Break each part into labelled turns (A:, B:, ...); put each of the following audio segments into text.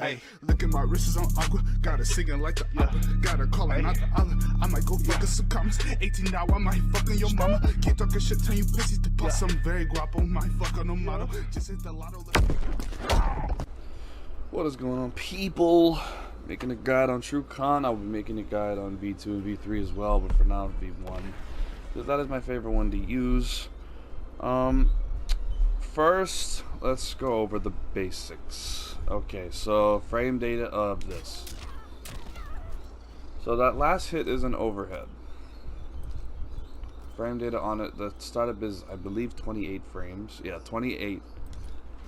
A: Hey, look at my wrists on aqua. Gotta singing like the opera. Gotta call out the other. I might go fuck some comments. 18 now, I might fuck on your mama. Keep talking shit, turn you pussies to bust. I'm very guapo, might fuck on no model. Just hit the lotto.
B: What is going on, people? Making a guide on True Kahn. I'll be making a guide on V2 and V3 as well, but for now V1, because that is my favorite one to use. First, let's go over the basics. Okay, so frame data of this. So that last hit is an overhead. Frame data on it, the startup is, I believe, 28 frames. Yeah, 28.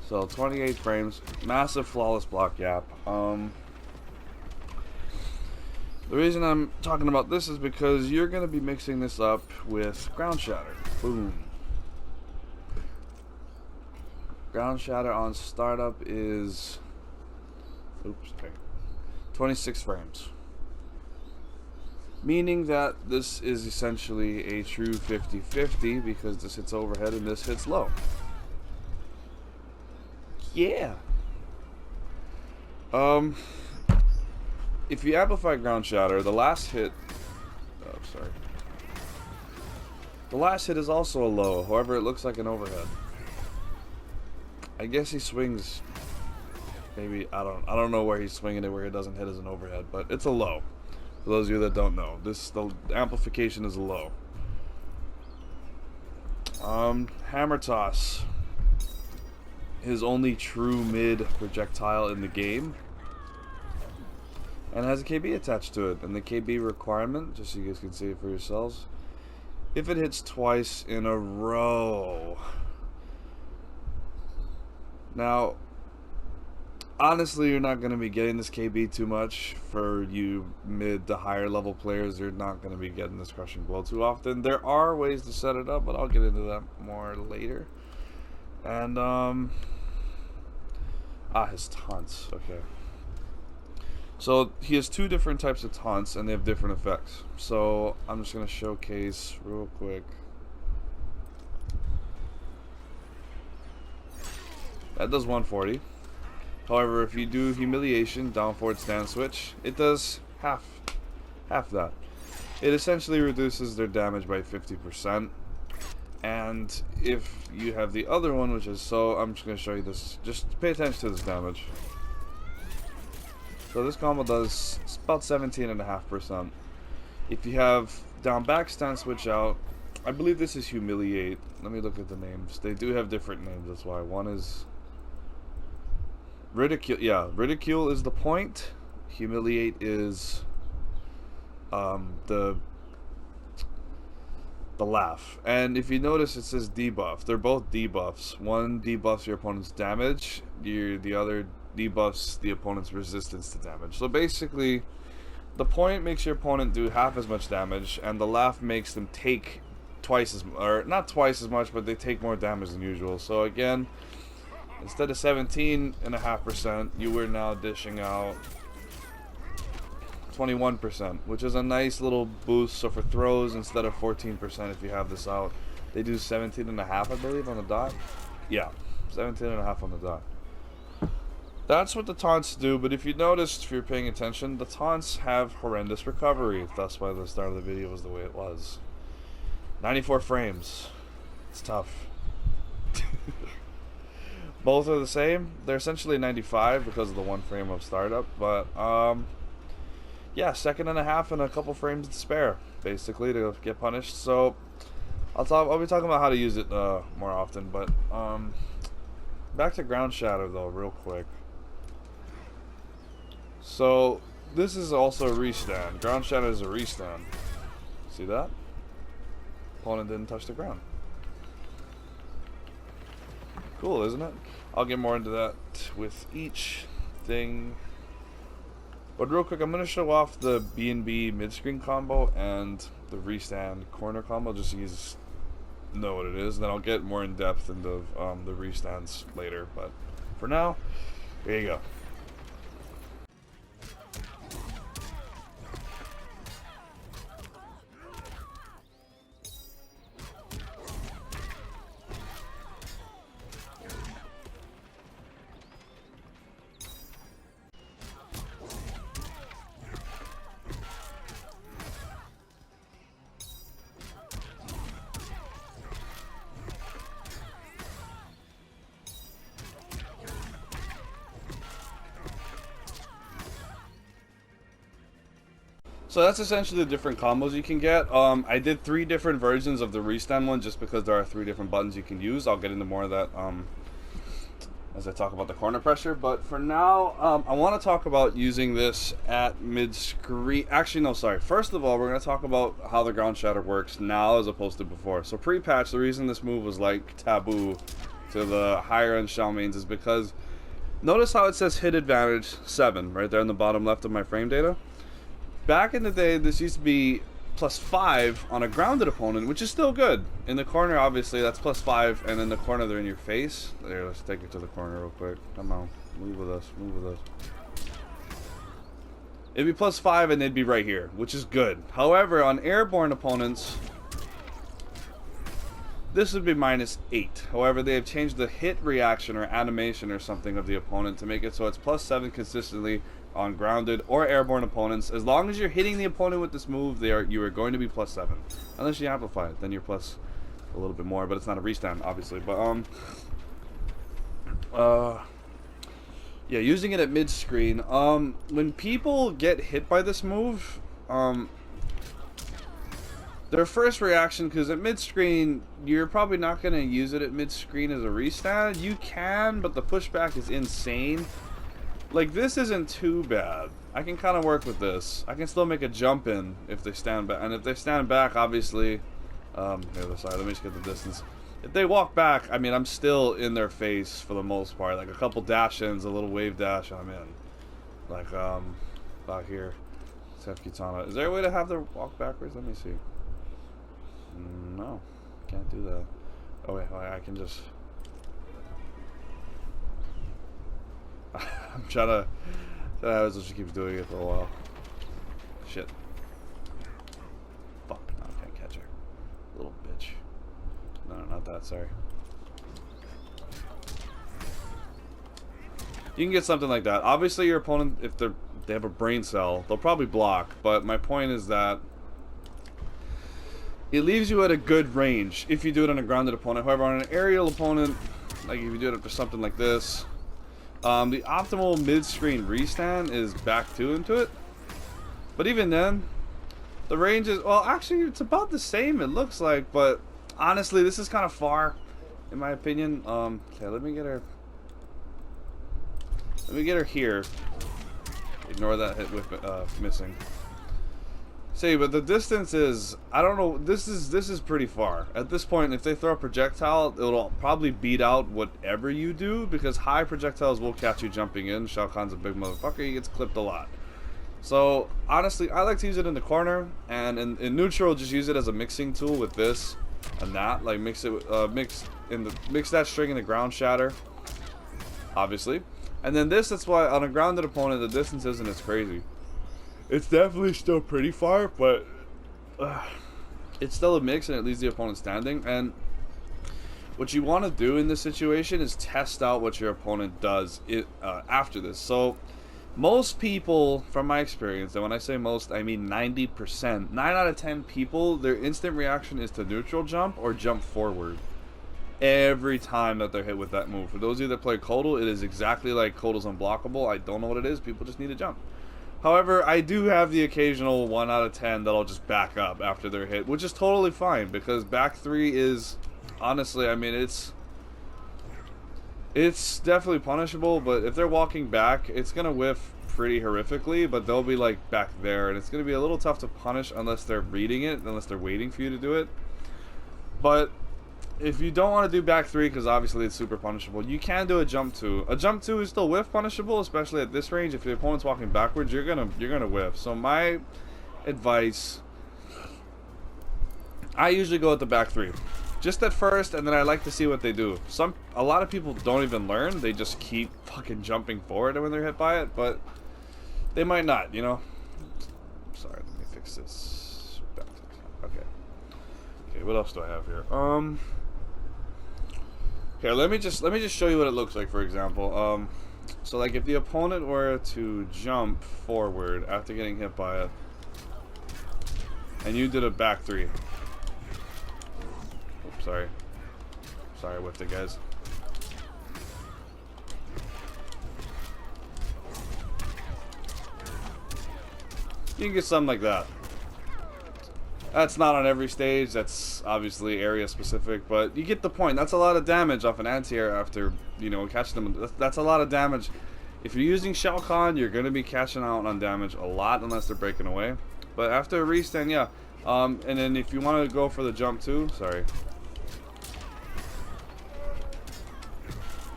B: So 28 frames, massive flawless block gap. The reason I'm talking about this is because you're going to be mixing this up with ground shatter. Boom. Ground shatter on startup is 26 frames. Meaning that this is essentially a true 50-50 because this hits overhead and this hits low. Yeah. If you amplify ground shatter, the last hit the last hit is also a low, however it looks like an overhead. I guess he swings maybe I don't know where he's swinging it where it doesn't hit as an overhead, but it's a low. For those of you that don't know, the amplification is a low. Hammer toss. His only true mid projectile in the game, and has a KB attached to it. And the KB requirement, just so you guys can see it for yourselves, if it hits twice in a row. Now, honestly, you're not going to be getting this KB too much. For you mid to higher level players, you're not going to be getting this crushing blow too often. There are ways to set it up, but I'll get into that more later. And his taunts. Okay. So he has two different types of taunts, and they have different effects. So I'm just gonna showcase real quick. That does 140. However, if you do humiliation, down forward stand switch, it does half that. It essentially reduces their damage by 50%. And if you have the other one, which is I'm just going to show you this. Just pay attention to this damage. So this combo does about 17.5%. If you have down back stand switch out, I believe this is humiliate. Let me look at the names. They do have different names, that's why. One is ridicule. Yeah, ridicule is the point. Humiliate is the laugh. And if you notice, it says debuff. They're both debuffs. One debuffs your opponent's damage, the other debuffs the opponent's resistance to damage. So basically, the point makes your opponent do half as much damage, and the laugh makes them take twice as, or not twice as much, but they take more damage than usual. So again, instead of 17.5%, you were now dishing out 21%, which is a nice little boost. So for throws, instead of 14%, if you have this out, they do 17.5, I believe, on the dot. Yeah, 17.5 on the dot. That's what the taunts do. But if you noticed, if you're paying attention, the taunts have horrendous recovery. That's why the start of the video was the way it was. 94 frames. It's tough. Both are the same. They're essentially 95 because of the one frame of startup, but yeah, second and a half and a couple frames to spare, basically, to get punished. So I'll be talking about how to use it more often. But back to ground shatter though, real quick. So this is also a restand. Ground shatter is a restand. See that? Opponent didn't touch the ground. Cool, isn't it? I'll get more into that with each thing. But real quick, I'm going to show off the B&B mid-screen combo and the restand corner combo, just so you guys know what it is. Then I'll get more in depth into the restands later. But for now, here you go. So that's essentially the different combos you can get. I did 3 different versions of the restand one just because there are 3 different buttons you can use. I'll get into more of that as I talk about the corner pressure. But for now, I want to talk about using this at mid-screen. Actually, no, sorry. First of all, we're going to talk about how the ground shatter works now as opposed to before. So pre-patch, the reason this move was like taboo to the higher end Shao mains is because notice how it says hit advantage 7 right there in the bottom left of my frame data. Back in the day, this used to be +5 on a grounded opponent, which is still good. In the corner, obviously, that's +5, and in the corner, they're in your face. There, let's take it to the corner real quick. Come on, move with us, move with us. It'd be +5, and they'd be right here, which is good. However, on airborne opponents, this would be -8. However, they have changed the hit reaction or animation or something of the opponent to make it so it's +7 consistently on grounded or airborne opponents. As long as you're hitting the opponent with this move, you are going to be +7. Unless you amplify it, then you're plus a little bit more, but it's not a restand, obviously. But yeah, using it at mid-screen. When people get hit by this move, their first reaction, because at mid-screen, you're probably not going to use it at mid-screen as a restand. You can, but the pushback is insane. Like, this isn't too bad. I can kind of work with this. I can still make a jump in if they stand back. And if they stand back, obviously... here, sorry, let me just get the distance. If they walk back, I mean, I'm still in their face for the most part. Like, a couple dash-ins, a little wave dash, I'm in. Like, back here. Tef Kitana. Is there a way to have them walk backwards? Let me see. No. Can't do that. Oh, wait, I can just... I'm trying to... I was just keep doing it for a while. Shit. Fuck, no, I can't catch her. Little bitch. No, not that, sorry. You can get something like that. Obviously, your opponent, if they have a brain cell, they'll probably block. But my point is that it leaves you at a good range if you do it on a grounded opponent. However, on an aerial opponent, like if you do it for something like this, the optimal mid-screen restand is back 2 into it. But even then, the range is, well, actually, it's about the same, it looks like. But honestly, this is kind of far, in my opinion. Okay, let me get her. Let me get her here. Ignore that hit with missing. See, but the distance is, I don't know, this is pretty far. At this point, if they throw a projectile, it'll probably beat out whatever you do, because high projectiles will catch you jumping in. Shao Kahn's a big motherfucker, he gets clipped a lot. So, honestly, I like to use it in the corner, and in neutral, just use it as a mixing tool with this and that. Like, mix it, mix that string in the ground shatter, obviously. And then this, that's why on a grounded opponent, the distance isn't as crazy. It's definitely still pretty far, but it's still a mix and it leaves the opponent standing. And what you want to do in this situation is test out what your opponent does after this. So most people, from my experience, and when I say most, I mean 90%, 9 out of 10 people, their instant reaction is to neutral jump or jump forward every time that they're hit with that move. For those of you that play Kodal, it is exactly like Kodal's unblockable. I don't know what it is. People just need to jump. However, I do have the occasional 1 out of 10 that'll just back up after they're hit, which is totally fine, because back 3 is, honestly, I mean, it's definitely punishable, but if they're walking back, it's going to whiff pretty horrifically, but they'll be like back there, and it's going to be a little tough to punish unless they're reading it, unless they're waiting for you to do it. But if you don't want to do back 3, because obviously it's super punishable, you can do a jump 2. A jump 2 is still whiff punishable, especially at this range. If your opponent's walking backwards, you're gonna whiff. So my advice, I usually go with the back 3, just at first, and then I like to see what they do. A lot of people don't even learn; they just keep fucking jumping forward when they're hit by it, but they might not, you know. Sorry, let me fix this. Okay. Okay, what else do I have here? Here, let me just show you what it looks like, for example. So like if the opponent were to jump forward after getting hit by it, and you did a back 3. Oops, sorry. Sorry, I whiffed it, guys. You can get something like that. That's not on every stage, that's obviously area specific, but you get the point. That's a lot of damage off an anti-air after, you know, catching them. That's a lot of damage. If you're using Shao Kahn, you're going to be cashing out on damage a lot unless they're breaking away. But after a restand, yeah. And then if you want to go for the jump too, sorry.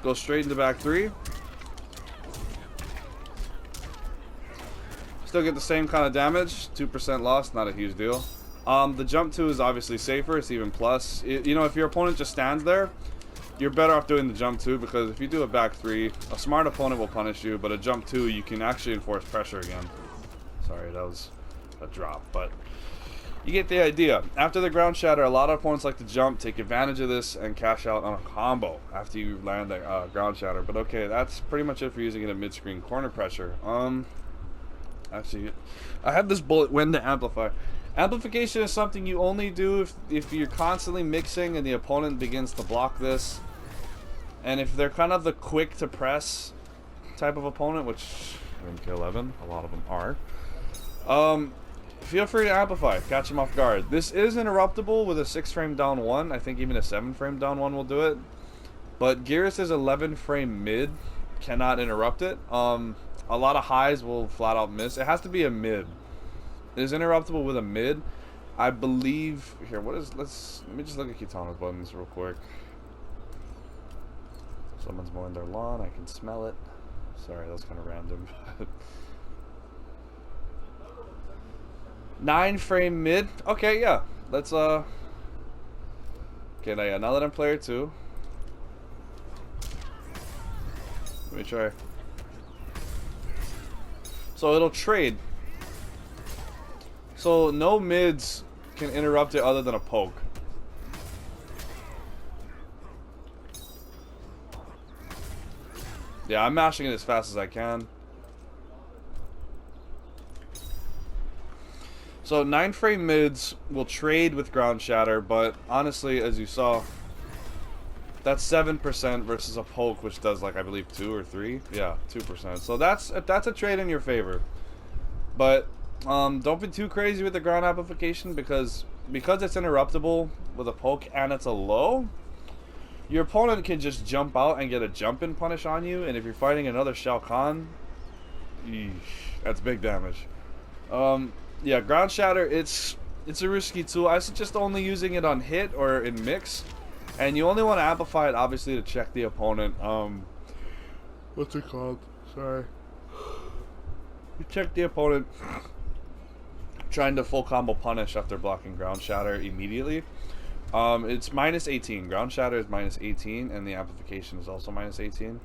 B: Go straight into back 3. Still get the same kind of damage, 2% loss, not a huge deal. The jump 2 is obviously safer, it's even plus. You know, if your opponent just stands there, you're better off doing the jump 2, because if you do a back 3, a smart opponent will punish you, but a jump 2, you can actually enforce pressure again. Sorry, that was a drop, but you get the idea. After the ground shatter, a lot of opponents like to jump, take advantage of this, and cash out on a combo after you land the ground shatter. But okay, that's pretty much it for using it at mid-screen. Corner pressure. Actually, I have this bullet, when to amplify. Amplification is something you only do if you're constantly mixing and the opponent begins to block this. And if they're kind of the quick to press type of opponent, which in K11, a lot of them are, feel free to amplify, catch them off guard. This is interruptible with a 6-frame down 1. I think even a 7-frame down 1 will do it. But Gearus' 11-frame mid cannot interrupt it. A lot of highs will flat out miss. It has to be a mid. It is interruptible with a mid. I believe here. Let me just look at Kitana's buttons real quick. Someone's mowing their lawn. I can smell it. Sorry, that was kind of random. 9-frame mid. Okay, yeah. Let's okay, now that I'm player 2. Let me try. So it'll trade. So no mids can interrupt it other than a poke. Yeah, I'm mashing it as fast as I can. So 9-frame mids will trade with ground shatter, but honestly, as you saw, that's 7% versus a poke, which does like I believe 2 or 3. Yeah, 2%. So that's a trade in your favor. But don't be too crazy with the ground amplification, because it's interruptible with a poke and it's a low. Your opponent can just jump out and get a jump in punish on you, and if you're fighting another Shao Kahn, that's big damage. Yeah, ground shatter, it's a risky tool. I suggest only using it on hit or in mix, and you only want to amplify it obviously to check the opponent. What's it called? Sorry. You check the opponent trying to full combo punish after blocking ground shatter immediately. It's minus 18. Ground shatter is minus 18, and the amplification is also minus 18.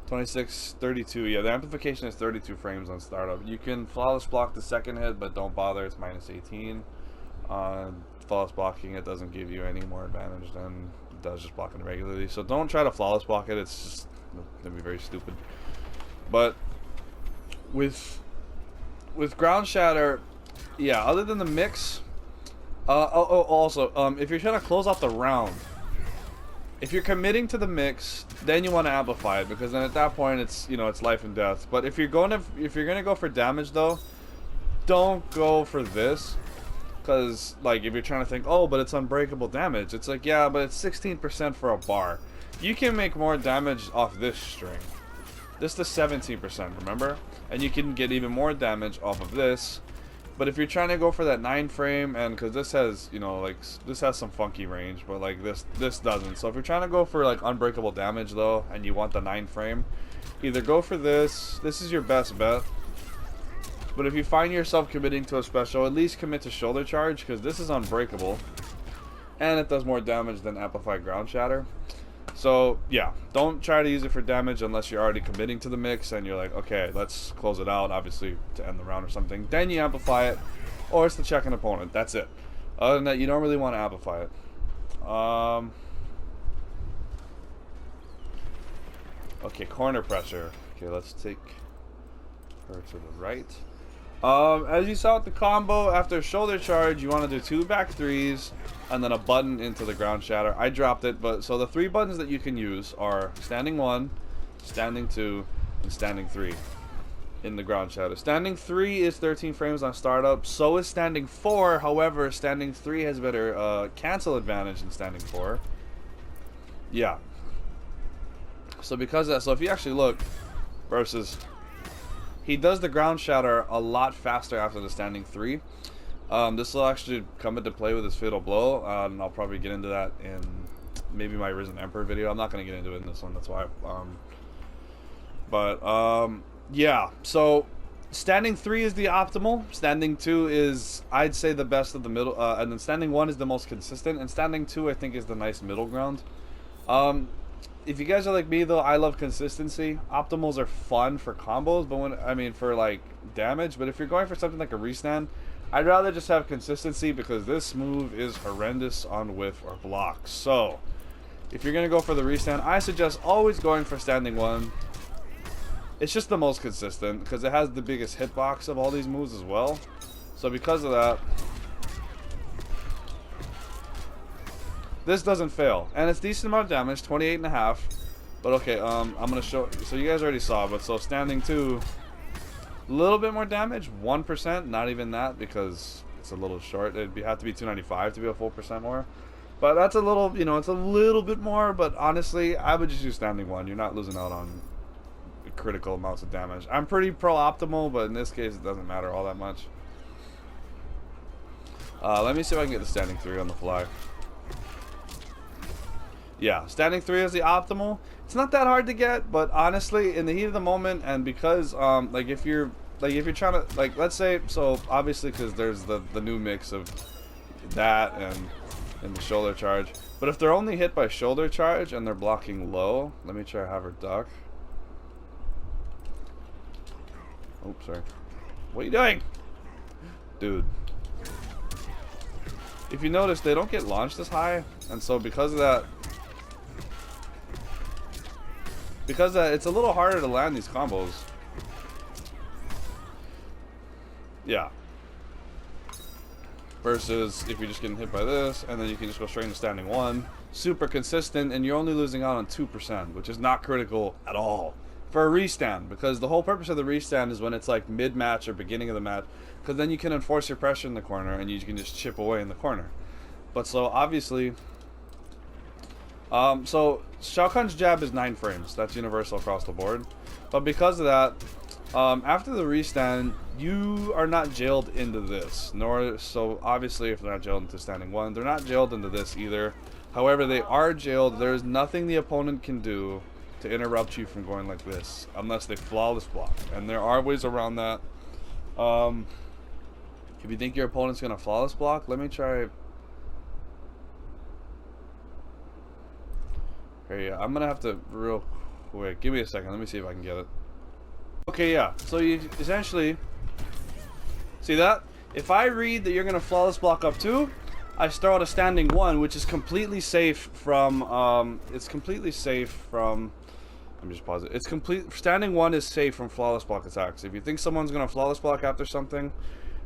B: 26, 32. Yeah, the amplification is 32 frames on startup. You can flawless block the second hit, but don't bother. It's minus 18. Flawless blocking, it doesn't give you any more advantage than it does just blocking regularly. So don't try to flawless block it. It's just gonna be very stupid. But with ground shatter, yeah, other than the mix, also, if you're trying to close out the round, if you're committing to the mix, then you want to amplify it, because then at that point it's, you know, it's life and death. But if you're gonna go for damage though, don't go for this, because like if you're trying to think, oh, but it's unbreakable damage, it's like, yeah, but it's 16% for a bar. You can make more damage off this string. This is 17%, remember? And you can get even more damage off of this. But if you're trying to go for that 9-frame, and because this has, you know, like, this has some funky range, but like this doesn't. So if you're trying to go for like unbreakable damage though, and you want the 9-frame, either go for this. This is your best bet. But if you find yourself committing to a special, at least commit to shoulder charge, because this is unbreakable, and it does more damage than amplified ground shatter. So yeah, don't try to use it for damage unless you're already committing to the mix and you're like, okay, let's close it out, obviously to end the round or something. Then you amplify it, or it's to check an opponent. That's it. Other than that, you don't really want to amplify it. Okay, corner pressure. Okay, let's take her to the right. As you saw with the combo, after shoulder charge, you want to do 2 back 3s and then a button into the ground shatter. I dropped it, but so the 3 buttons that you can use are standing 1, standing 2, and standing 3. in the ground shadow. Standing 3 is 13 frames on startup. So is standing 4. However, standing 3 has better cancel advantage than standing 4. Yeah. So because of that, so if you actually look versus, he does the ground shatter a lot faster after the standing 3. This will actually come into play with his fatal blow, and I'll probably get into that in maybe my Risen Emperor video. I'm not going to get into it in this one, that's why. Yeah, so standing 3 is the optimal. Standing 2 is, I'd say, the best of the middle, and then standing 1 is the most consistent, and standing 2 I think is the nice middle ground. If you guys are like me though, I love consistency. Optimals are fun for combos, but for like damage, but if you're going for something like a restand, I'd rather just have consistency because this move is horrendous on whiff or block. So if you're gonna go for the restand, I suggest always going for standing 1. It's just the most consistent because it has the biggest hitbox of all these moves as well. So because of that, this doesn't fail, and it's decent amount of damage, 28.5. But okay, I'm gonna show. So you guys already saw, but so standing 2, a little bit more damage, 1%. Not even that because it's a little short. It'd have to be 295 to be a full percent more. But that's a little, it's a little bit more. But honestly, I would just use standing 1. You're not losing out on critical amounts of damage. I'm pretty pro optimal, but in this case, it doesn't matter all that much. Let me see if I can get the standing 3 on the fly. Yeah, standing 3 is the optimal. It's not that hard to get, but honestly, in the heat of the moment, and because like if you're trying to, like, let's say, so obviously because there's the new mix of that and the shoulder charge. But if they're only hit by shoulder charge and they're blocking low, let me try to have her duck. Oops, sorry. What are you doing, dude? If you notice, they don't get launched as high, and so because of that, it's a little harder to land these combos. Yeah. Versus if you're just getting hit by this, and then you can just go straight into standing 1. Super consistent, and you're only losing out on 2%, which is not critical at all for a restand, because the whole purpose of the restand is when it's like mid-match or beginning of the match, because then you can enforce your pressure in the corner, and you can just chip away in the corner. But so obviously, so Shao Kahn's jab is 9 frames. That's universal across the board. But because of that, after the restand, you are not jailed into this. So obviously, if they're not jailed into standing 1, they're not jailed into this either. However, they are jailed. There's nothing the opponent can do to interrupt you from going like this, unless they flawless block. And there are ways around that. If you think your opponent's gonna flawless block, let me try. Okay, yeah, I'm gonna have to real quick. Give me a second. Let me see if I can get it. Okay, yeah. So you essentially see that if I read that you're gonna flawless block up 2, I start out a standing 1, which is completely safe from. It's completely safe from. Let me just pause it. It's complete. Standing 1 is safe from flawless block attacks. If you think someone's gonna flawless block after something,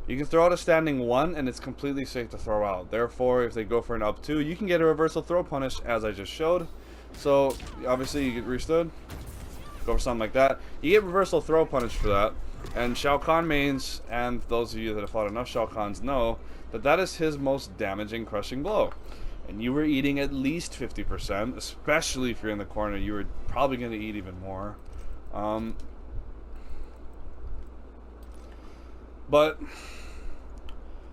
B: you can throw out a standing 1, and it's completely safe to throw out. Therefore, if they go for an up 2, you can get a reversal throw punish, as I just showed. So obviously you get restood, go for something like that. You get reversal throw punish for that. And Shao Kahn mains, and those of you that have fought enough Shao Kahns know that that is his most damaging crushing blow. And you were eating at least 50%, especially if you're in the corner. You were probably going to eat even more. But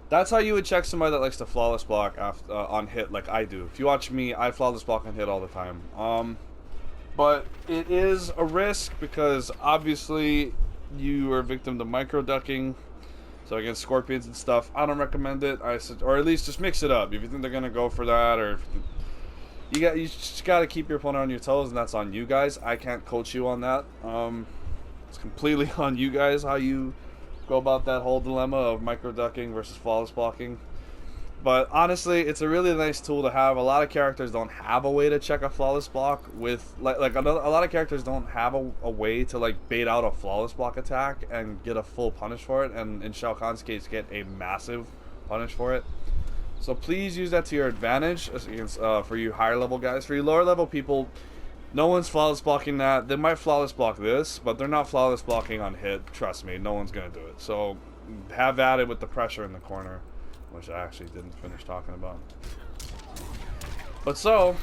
B: that's how you would check somebody that likes to flawless block after, on hit, like I do. If you watch me, I flawless block on hit all the time. But it is a risk because obviously you are a victim to micro ducking. So against scorpions and stuff, I don't recommend it. Or at least just mix it up. If you think they're gonna go for that, or you just gotta keep your opponent on your toes, and that's on you guys. I can't coach you on that. It's completely on you guys how you go about that whole dilemma of micro ducking versus flawless blocking. But honestly, it's a really nice tool to have. A lot of characters don't have a way to check a flawless block with a lot of characters don't have a way to like bait out a flawless block attack and get a full punish for it, and in Shao Kahn's case get a massive punish for it. So please use that to your advantage against for you higher level guys. For you lower level people, No one's flawless blocking that. They might flawless block this, but they're not flawless blocking on hit. Trust me, no one's going to do it. So have at it with the pressure in the corner, which I actually didn't finish talking about. But so,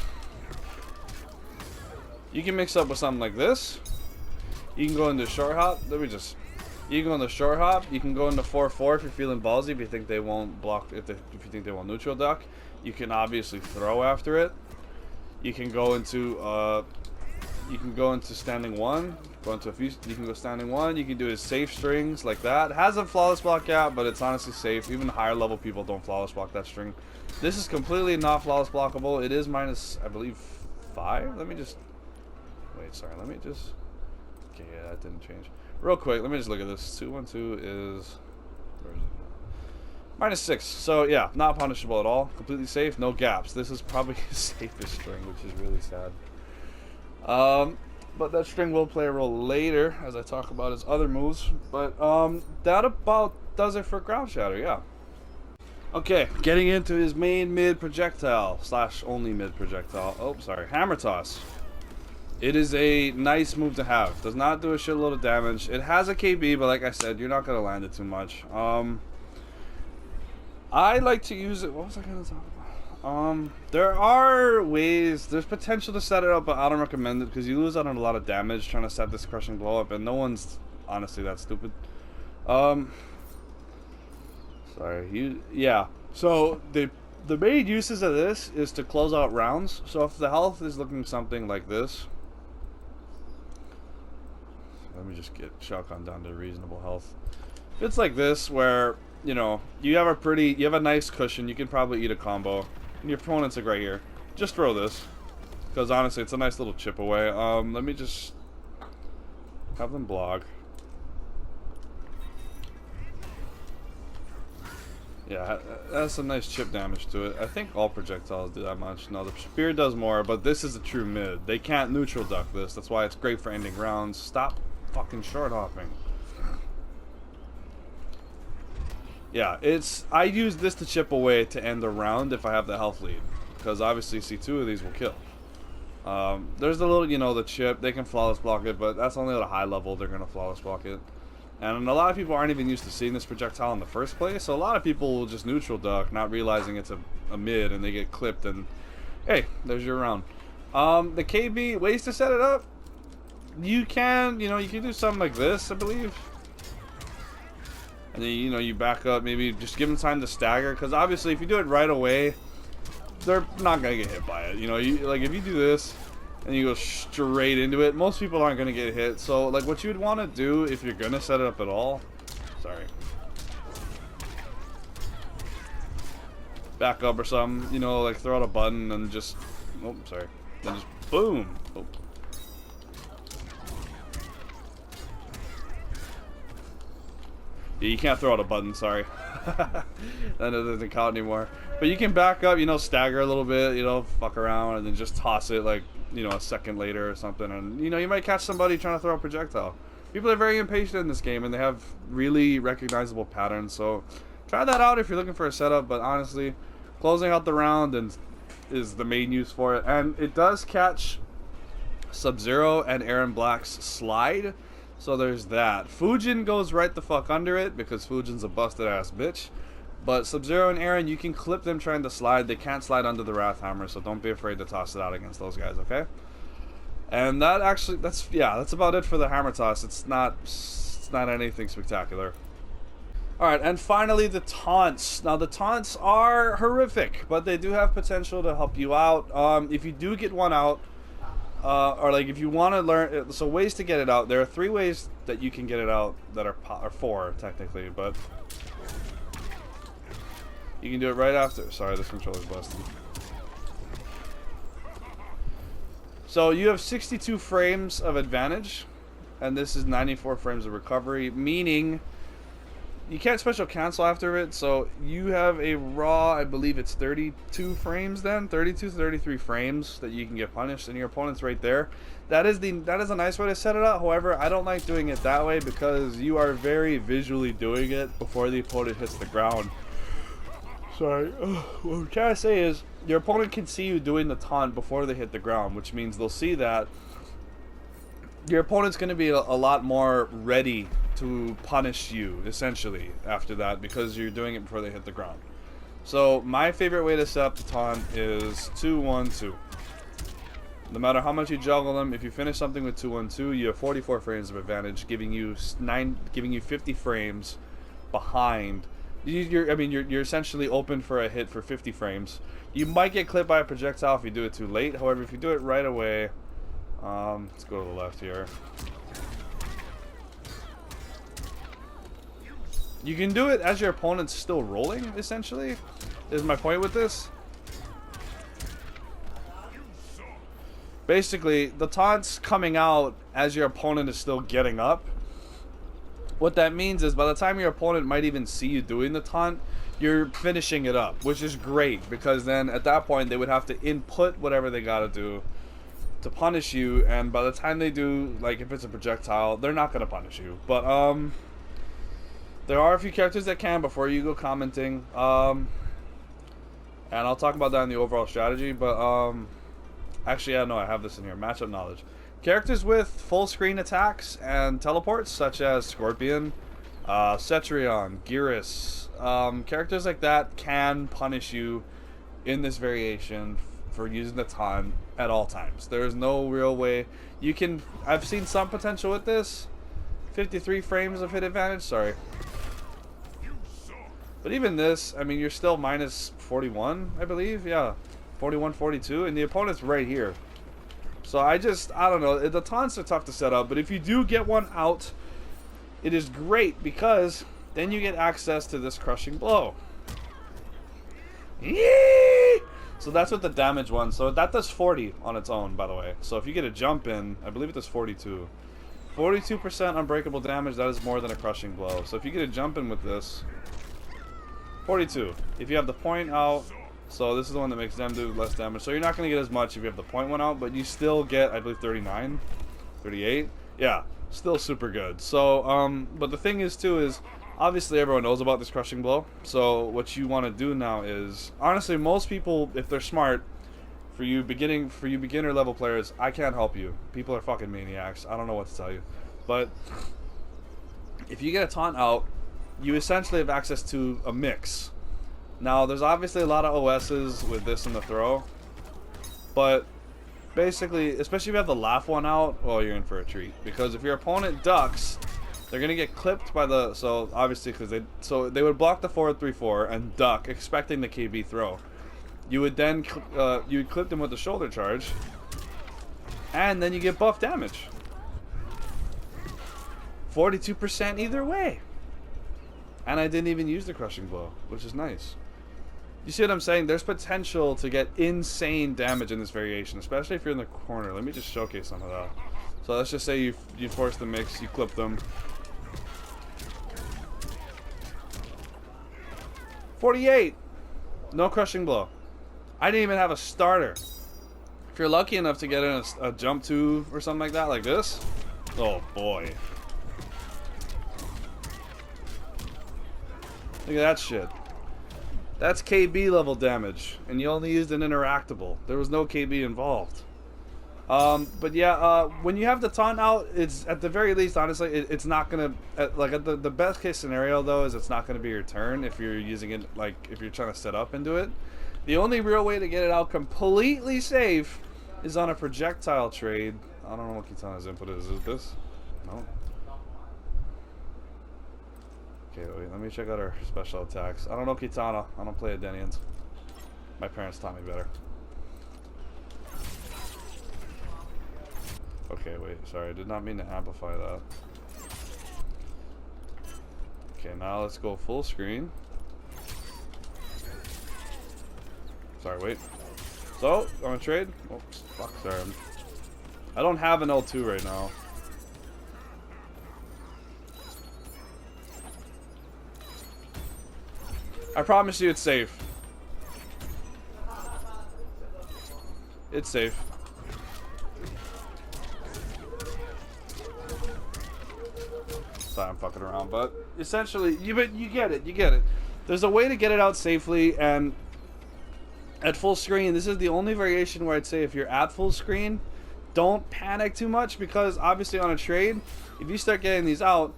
B: you can mix up with something like this. You can go into short hop. Let me just... You can go into short hop. You can go into 4-4 if you're feeling ballsy. If you think they won't block, if you think they won't neutral duck, you can obviously throw after it. You can go into standing one. Go into a few. You can go standing one. You can do his safe strings like that. It has a flawless block gap, but it's honestly safe. Even higher level people don't flawless block that string. This is completely not flawless blockable. It is minus, I believe, 5. Let me just wait. Sorry. Let me just. Okay, yeah, that didn't change. Real quick, let me just look at this. 212 is... Where is it? Minus 6. So, yeah, not punishable at all. Completely safe. No gaps. This is probably his safest string, which is really sad. But that string will play a role later as I talk about his other moves. But, that about does it for Ground Shatter, yeah. Okay, getting into his main mid projectile. / only mid projectile. Oh, sorry. Hammer Toss. It is a nice move to have. Does not do a shitload of damage. It has a KB, but like I said, you're not going to land it too much. I like to use it... What was I going to talk about? There are ways... There's potential to set it up, but I don't recommend it because you lose out on a lot of damage trying to set this crushing blow up, and no one's honestly that stupid. Sorry. Yeah. So, the main uses of this is to close out rounds. So if the health is looking something like this... Let me just get Shao Kahn down to reasonable health. If it's like this, where, you know, you have a nice cushion, you can probably eat a combo, and your opponent's like right here. Just throw this, because honestly, it's a nice little chip away. Let me just have them block. Yeah, that's some nice chip damage to it. I think all projectiles do that much. No, the spear does more, but this is a true mid. They can't neutral duck this. That's why it's great for ending rounds. Stop fucking short hopping. Yeah, I use this to chip away to end the round if I have the health lead, because obviously see 2 of these will kill. There's the little, you know, the chip. They can flawless block it, but that's only at a high level they're gonna flawless block it. And a lot of people aren't even used to seeing this projectile in the first place, so a lot of people will just neutral duck, not realizing it's a mid, and they get clipped, and hey, there's your round. The KB, ways to set it up, you can do something like this, I believe. And then, you know, you back up, maybe just give them time to stagger, because obviously if you do it right away, they're not going to get hit by it. You know, like if you do this, and you go straight into it, most people aren't going to get hit. So, like, what you would want to do if you're going to set it up at all... Sorry. Back up or something. You know, like, throw out a button and just... Oh, sorry. Then just boom! Oh. Yeah, you can't throw out a button, sorry. That doesn't count anymore. But you can back up, you know, stagger a little bit, you know, fuck around, and then just toss it, like, you know, a second later or something, and you know, you might catch somebody trying to throw a projectile. People are very impatient in this game, and they have really recognizable patterns, so try that out if you're looking for a setup. But honestly, closing out the round is the main use for it, and it does catch Sub-Zero and Aaron Black's slide, so there's that. Fujin goes right the fuck under it because Fujin's a busted ass bitch. But Sub-Zero and Aaron, you can clip them trying to slide. They can't slide under the Wrath Hammer, so don't be afraid to toss it out against those guys, okay? And that actually, that's about it for the Hammer Toss. It's not anything spectacular. Alright, and finally the taunts. Now the taunts are horrific, but they do have potential to help you out. If you do get one out, or like if you want to learn, so ways to get it out. There are 3 ways that you can get it out that are 4 technically, but... You can do it right after. Sorry, this controller's busted. So you have 62 frames of advantage, and this is 94 frames of recovery, meaning you can't special cancel after it. So you have a raw, I believe it's 32 frames then, 32 to 33 frames that you can get punished, and your opponent's right there. That is a nice way to set it up. However, I don't like doing it that way because you are very visually doing it before the opponent hits the ground. Sorry. What I'm trying to say is your opponent can see you doing the taunt before they hit the ground, which means they'll see that your opponent's going to be a lot more ready to punish you, essentially, after that, because you're doing it before they hit the ground. So, my favorite way to set up the taunt is 2-1-2. No matter how much you juggle them, if you finish something with 2-1-2, you have 44 frames of advantage, giving you 50 frames behind. You're essentially open for a hit for 50 frames. You might get clipped by a projectile if you do it too late. However, if you do it right away, let's go to the left here. You can do it as your opponent's still rolling, essentially, is my point with this. Basically, the taunt's coming out as your opponent is still getting up. What that means is by the time your opponent might even see you doing the taunt, you're finishing it up, which is great, because then at that point they would have to input whatever they gotta do to punish you, and by the time they do, like if it's a projectile, they're not gonna punish you. But there are a few characters that can before you go commenting, and I'll talk about that in the overall strategy. But actually, yeah, no, I have this in here. Matchup knowledge. Characters with full screen attacks and teleports, such as Scorpion, Cetrion, Gearus, characters like that can punish you in this variation for using the taunt at all times. There is no real way you can. I've seen some potential with this. 53 frames of hit advantage. Sorry. But even this, I mean, you're still minus 41, I believe. Yeah, 41, 42, and the opponent's right here. So I don't know. The taunts are tough to set up, but if you do get one out, it is great because then you get access to this crushing blow. Yee! So that's what the damage one. So that does 40 on its own, by the way. So if you get a jump in, I believe it does 42. 42% unbreakable damage, that is more than a crushing blow. So if you get a jump in with this, 42. If you have the point out, so this is the one that makes them do less damage. So you're not going to get as much if you have the point one out, but you still get, I believe, 39, 38. Yeah, still super good. So, but the thing is too is, obviously everyone knows about this crushing blow. So what you want to do now is, honestly, most people, if they're smart, for you beginner level players, I can't help you. People are fucking maniacs. I don't know what to tell you. But if you get a taunt out, you essentially have access to a mix. Now, there's obviously a lot of OSs with this in the throw, but basically, especially if you have the laugh one out, well, you're in for a treat. Because if your opponent ducks, they're gonna get clipped by the, so obviously because they would block the forward 3-4 and duck, expecting the KB throw. You would then you would clip them with the shoulder charge, and then you get buff damage. 42% either way. And I didn't even use the crushing blow, which is nice. You see what I'm saying? There's potential to get insane damage in this variation, especially if you're in the corner. Let me just showcase some of that. So let's just say you force the mix, you clip them. 48! No crushing blow. I didn't even have a starter. If you're lucky enough to get in a jump 2 or something like that, like this, oh boy. Look at that shit. That's KB level damage, and you only used an interactable. There was no KB involved. But yeah, when you have the taunt out, it's at the very least, honestly, it's not gonna like the best case scenario though is it's not gonna be your turn if you're using it, like if you're trying to set up and do it. The only real way to get it out completely safe is on a projectile trade. I don't know what Kitana's input is. Is it this? No. Okay, wait, let me check out our special attacks. I don't know Kitana. I don't play Adenians. My parents taught me better. Okay, wait, sorry. I did not mean to amplify that. Okay, now let's go full screen. Sorry, wait. So, I'm gonna trade. Oops, fuck, sorry. I don't have an L2 right now. I promise you it's safe. It's safe. Sorry, I'm fucking around, but essentially, you get it, you get it. There's a way to get it out safely, and at full screen, this is the only variation where I'd say if you're at full screen, don't panic too much, because obviously on a trade, if you start getting these out,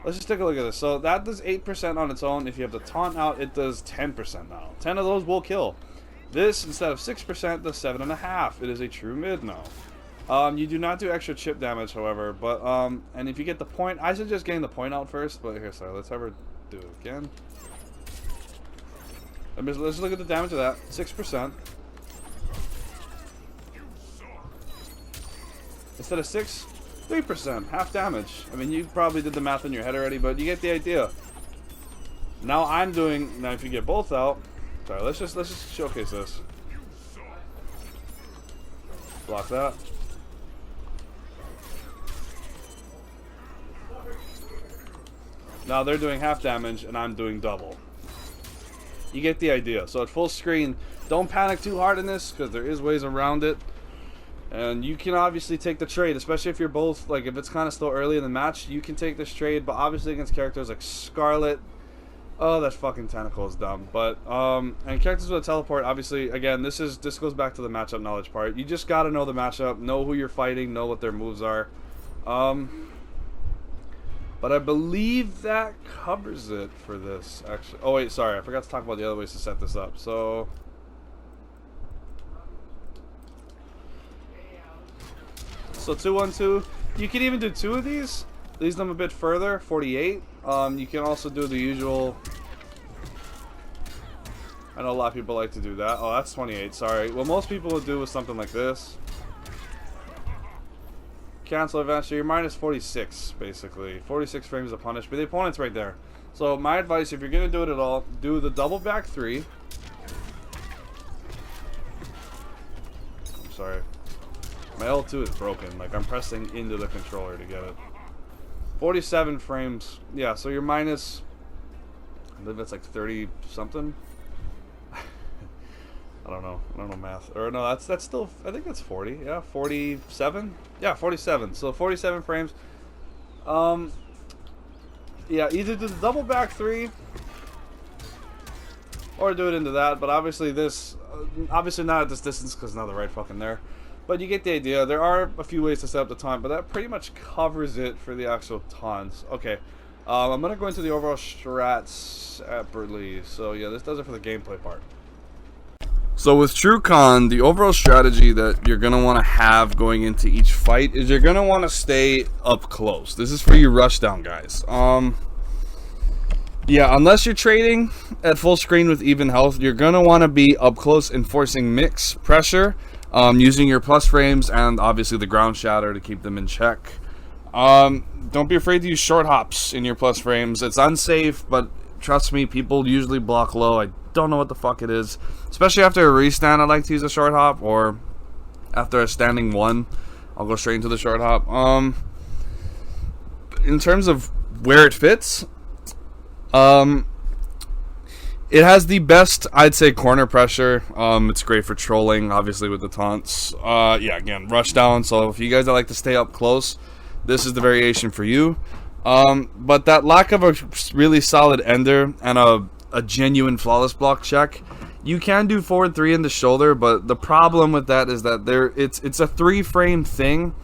B: let's just take a look at this. So that does 8% on its own. If you have the taunt out, it does 10% now. 10 of those will kill. This, instead of 6%, does 7.5. It is a true mid now. You do not do extra chip damage, however, but and if you get the point, I suggest getting the point out first. But here, sorry, let's have her do it again. Let's look at the damage of that. 6%. Instead of 6, 3%, half damage. I mean, you probably did the math in your head already, but you get the idea. Now I'm doing. Now if you get both out, sorry, let's just showcase this. Block that. Now they're doing half damage, and I'm doing double. You get the idea. So at full screen, don't panic too hard in this, because there is ways around it. And you can obviously take the trade, especially if you're both, like, if it's kind of still early in the match, you can take this trade, but obviously against characters like Scarlet, oh, that fucking tentacle is dumb. But, and characters with a teleport, obviously, again, this goes back to the matchup knowledge part. You just gotta know the matchup, know who you're fighting, know what their moves are. But I believe that covers it for this, actually. Oh, wait, sorry, I forgot to talk about the other ways to set this up. So 2-1-2. You can even do 2 of these. Leaves them a bit further. 48. You can also do the usual. I know a lot of people like to do that. Oh, that's 28. Sorry. What most people would do is something like this. Cancel advance. So you're minus 46, basically. 46 frames of punish, but the opponent's right there. So my advice, if you're gonna do it at all, do the double back 3. I'm sorry. My L2 is broken. Like, I'm pressing into the controller to get it. 47 frames. Yeah, so you're minus, I believe it's like 30 something. I don't know math. Or no, that's still, I think that's 40. Yeah, 47. Yeah, 47. So 47 frames. Yeah, either do the double back 3 or do it into that, but obviously obviously not at this distance, because now they're right fucking there. But you get the idea. There are a few ways to set up the taunt, but that pretty much covers it for the actual taunts. Okay, I'm going to go into the overall strats separately. So yeah, this does it for the gameplay part. So with True Kahn, the overall strategy that you're going to want to have going into each fight is you're going to want to stay up close. This is for you rushdown guys. Yeah, unless you're trading at full screen with even health, you're going to want to be up close, enforcing mix pressure. Using your plus frames and obviously the ground shatter to keep them in check. Don't be afraid to use short hops in your plus frames. It's unsafe, but trust me, people usually block low. I don't know what the fuck it is. Especially after a restand, I like to use a short hop, or after a standing 1, I'll go straight into the short hop. In terms of where it fits, it has the best, I'd say, corner pressure. It's great for trolling, obviously, with the taunts. Yeah, again, rush down. So if you guys that like to stay up close, this is the variation for you. But that lack of a really solid ender and a genuine flawless block check, you can do forward 3 in the shoulder, but the problem with that is that it's a 3-frame thing.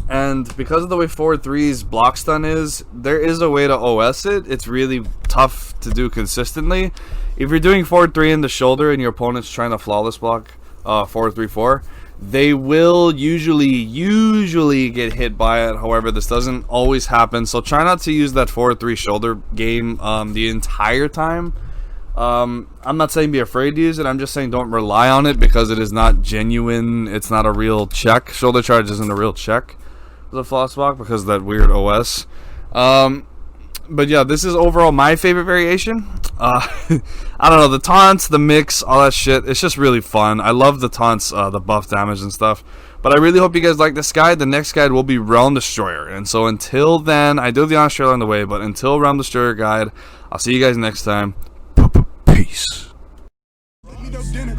B: And because of the way forward 3's block stun is, there is a way to OS it. It's really tough to do consistently. If you're doing forward 3 in the shoulder and your opponent's trying to flawless block forward 3-4, they will usually get hit by it. However, this doesn't always happen. So try not to use that forward 3 shoulder game the entire time. I'm not saying be afraid to use it. I'm just saying don't rely on it, because it is not genuine. It's not a real check. Shoulder charge isn't a real check. The flawless block because of that weird OS. But yeah, this is overall my favorite variation. I don't know, the taunts, the mix, all that shit, it's just really fun. I love the taunts, the buff damage and stuff. But I really hope you guys like this guide. The next guide will be Realm Destroyer. And so until then, I do have the Honest Trailer on the way, but until Realm Destroyer guide, I'll see you guys next time. Peace.
A: Dinner,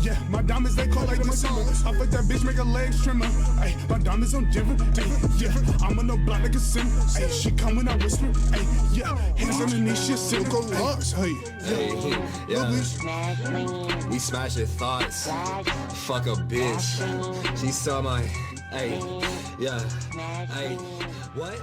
A: Yeah, my diamonds they cold like the summer. I fuck that bitch, make her legs trimmer. Ay, my diamonds on different. Ay, yeah, I'm on the block like a sim. Ay, she come when I whisper. Ay, yeah, hands underneath, shit simple. Locks, hey,
C: yeah. We smash your thoughts. Fuck a bitch. She saw my, hey, yeah, hey, what?